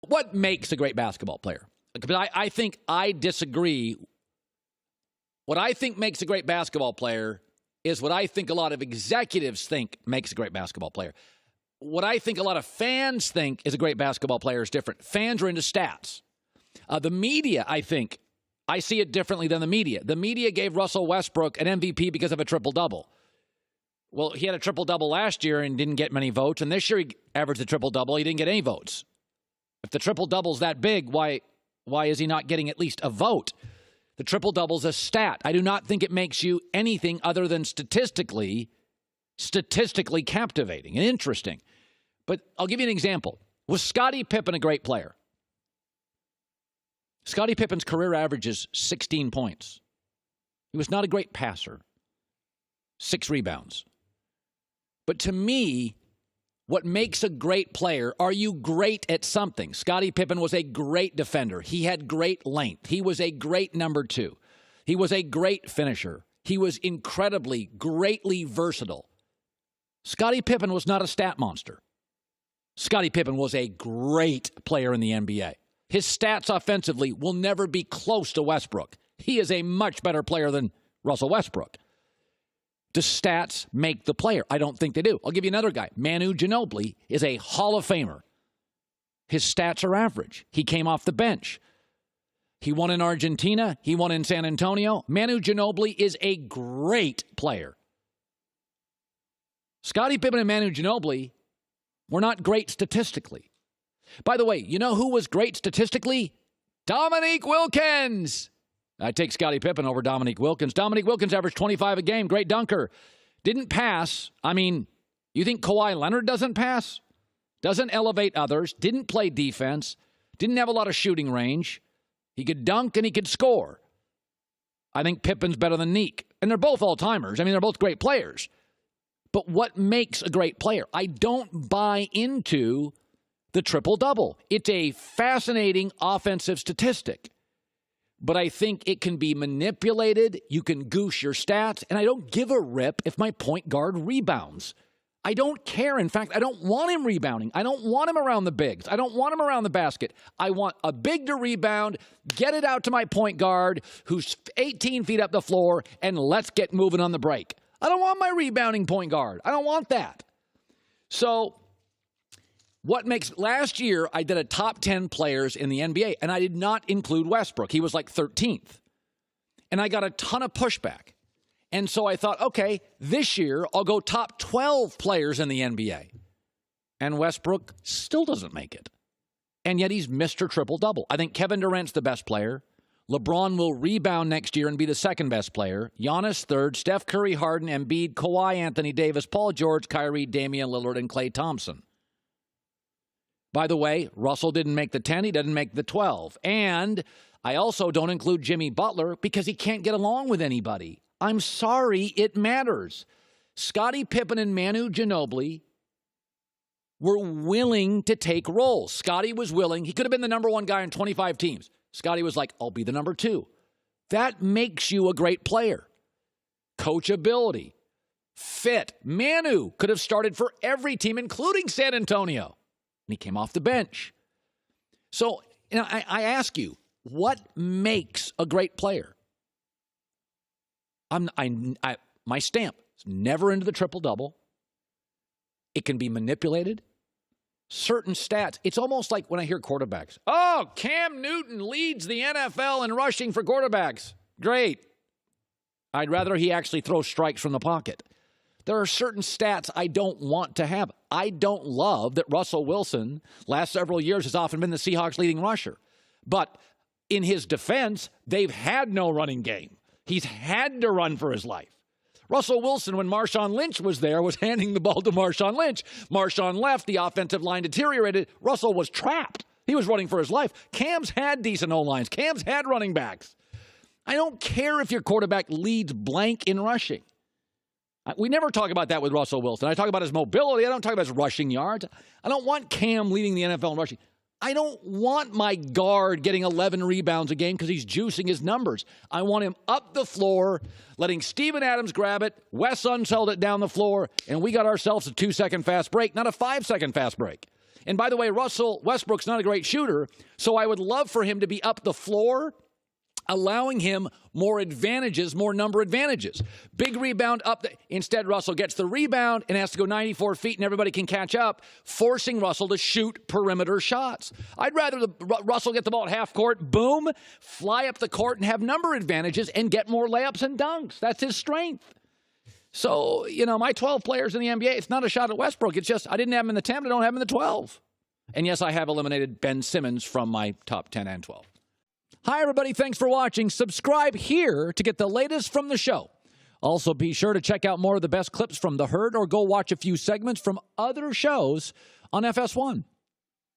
what makes a great basketball player? Because I think I disagree. What I think makes a great basketball player is what I think a lot of executives think makes a great basketball player. What I think a lot of fans think is a great basketball player is different. Fans are into stats. The media, I think, I see it differently than the media. The media gave Russell Westbrook an MVP because of a triple-double. Well, he had a triple-double last year and didn't get many votes, and this year he averaged a triple-double. He didn't get any votes. If the triple-double's that big, why is he not getting at least a vote? The triple-double's a stat. I do not think it makes you anything other than statistically captivating and interesting. But I'll give you an example. Was Scottie Pippen a great player? Scottie Pippen's career average is 16 points. He was not a great passer. 6 rebounds. But to me, what makes a great player, are you great at something? Scottie Pippen was a great defender. He had great length. He was a great number 2. He was a great finisher. He was incredibly, greatly versatile. Scottie Pippen was not a stat monster. Scottie Pippen was a great player in the NBA. His stats offensively will never be close to Westbrook. He is a much better player than Russell Westbrook. Does stats make the player? I don't think they do. I'll give you another guy. Manu Ginobili is a Hall of Famer. His stats are average. He came off the bench. He won in Argentina. He won in San Antonio. Manu Ginobili is a great player. Scottie Pippen and Manu Ginobili were not great statistically. By the way, you know who was great statistically? Dominique Wilkins. I take Scottie Pippen over Dominique Wilkins. Dominique Wilkins averaged 25 a game. Great dunker. Didn't pass. I mean, you think Kawhi Leonard doesn't pass? Doesn't elevate others. Didn't play defense. Didn't have a lot of shooting range. He could dunk and he could score. I think Pippen's better than Neek. And they're both all-timers. I mean, they're both great players. But what makes a great player? I don't buy into the triple-double. It's a fascinating offensive statistic. But I think it can be manipulated. You can goose your stats. And I don't give a rip if my point guard rebounds. I don't care. In fact, I don't want him rebounding. I don't want him around the bigs. I don't want him around the basket. I want a big to rebound, get it out to my point guard who's 18 feet up the floor, and let's get moving on the break. I don't want my rebounding point guard. I don't want that. So last year, I did a top 10 players in the NBA, and I did not include Westbrook. He was like 13th. And I got a ton of pushback. And so I thought, okay, this year I'll go top 12 players in the NBA. And Westbrook still doesn't make it. And yet he's Mr. Triple-Double. I think Kevin Durant's the best player. LeBron will rebound next year and be the second best player. Giannis third. Steph Curry, Harden, Embiid, Kawhi, Anthony Davis, Paul George, Kyrie, Damian Lillard, and Klay Thompson. By the way, Russell didn't make the 10. He doesn't make the 12. And I also don't include Jimmy Butler because he can't get along with anybody. I'm sorry, it matters. Scottie Pippen and Manu Ginobili were willing to take roles. Scottie was willing. He could have been the number 1 guy on 25 teams. Scottie was like, I'll be the number 2. That makes you a great player. Coachability. Fit. Manu could have started for every team, including San Antonio. And he came off the bench. So, I ask you, what makes a great player? My stamp is never into the triple-double. It can be manipulated. Certain stats, it's almost like when I hear quarterbacks. Oh, Cam Newton leads the NFL in rushing for quarterbacks. Great. I'd rather he actually throw strikes from the pocket. There are certain stats I don't want to have. I don't love that Russell Wilson, last several years, has often been the Seahawks' leading rusher. But in his defense, they've had no running game. He's had to run for his life. Russell Wilson, when Marshawn Lynch was there, was handing the ball to Marshawn Lynch. Marshawn left. The offensive line deteriorated. Russell was trapped. He was running for his life. Cam's had decent O-lines. Cam's had running backs. I don't care if your quarterback leads blank in rushing. We never talk about that with Russell Wilson. I talk about his mobility. I don't talk about his rushing yards. I don't want Cam leading the NFL in rushing. I don't want my guard getting 11 rebounds a game because he's juicing his numbers. I want him up the floor, letting Steven Adams grab it. Wes Unseld it down the floor, and we got ourselves a 2-second fast break, not a 5-second fast break. And by the way, Russell Westbrook's not a great shooter, so I would love for him to be up the floor, allowing him more advantages, more number advantages. Big rebound up. Instead, Russell gets the rebound and has to go 94 feet, and everybody can catch up, forcing Russell to shoot perimeter shots. I'd rather Russell get the ball at half court, boom, fly up the court and have number advantages and get more layups and dunks. That's his strength. So, my 12 players in the NBA, it's not a shot at Westbrook. It's just I didn't have him in the 10, but I don't have him in the 12. And yes, I have eliminated Ben Simmons from my top 10 and 12. Hi, everybody. Thanks for watching. Subscribe here to get the latest from the show. Also, be sure to check out more of the best clips from The Herd or go watch a few segments from other shows on FS1.